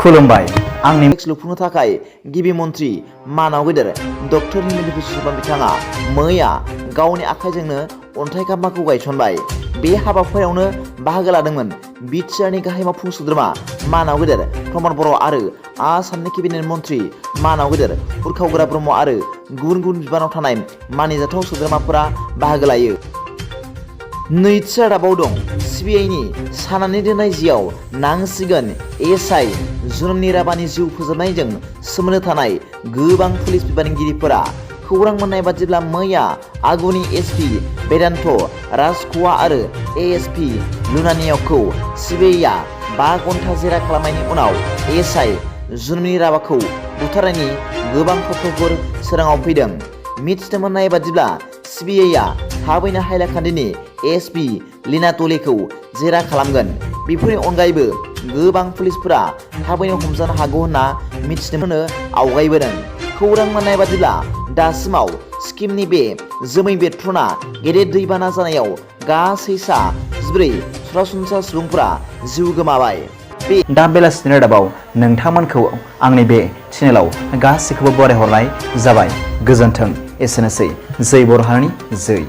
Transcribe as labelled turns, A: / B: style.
A: खुलुमबाय आंनि
B: लुफुंनो थाखाय गिबि मन्त्रि मानाव गेदेर डक्टर हिमन्त बिश्व शर्मा बिथाङा मैया गावनि आखाइजोंनो अन्थाइ खाम्फाखौ गायसनबाय। बे हाबाफारियावनो बाहागो लादोंमोन बिटिआरनि गाहाय मावफुं सोद्रोमा मानाव गेदेर प्रमद बर' आरो आसामनि केबिनेट मन्त्रि मानाव गेदेर उरखावग्रा ब्रह्म आरो गुबुन गुबुन बिबानाव थानाय मानिजाथाव सोद्रोमाफोरा बाहागो लायो। नैथि रादाबाव दं सिबिआइनि सानानै दोननाय जिआव नांसिगोन एसआइ जुनमनि राभानि जिउ फोजोबनायजों सोमोन्दो थानाय गोबां पुलिस बिबानगिरिफोरा। खौरां मोननाय बादिब्ला मैया आगुनि एसपि बेदान्त राजख'वा आरो एएसपि लुनानियाखौ सिबिआइआ 5 घन्टा जेरा खालामनायनि उनाव एसआइ जुनमनि राभाखौ बुथारनायनि गोबां फट'फोर सोराङाव फैदों। मिथिनो मोननाय बादिब्ला सिबिआइआ थाबैनो हाइलाकान्दिनि एसपि लीना टलेखौ जेरा खालामगोन। बेफोरनि अनगायैबो गोबां पुलिसफोरा थाबैनो हमजानो हागौ होनना मिथिनो मोनो आवगायबोदों। खौरां मोननाय बादिब्ला दासिमाव सिक्किमनि बे जोमै बेरफ्रुना गेदेर दैबाना जानायाव गासै सा 14 सरासनस्रा सुबुंफोरा जिउ गोमाबाय।
A: दा बेलासिनि रादाबाव नोंथांमोनखौ आंनि बे चेनेलाव गासैखौबो बरायहरनाय जाबाय। गोजोन्थों। एसेनोसै। जै बर' हारिनि जै।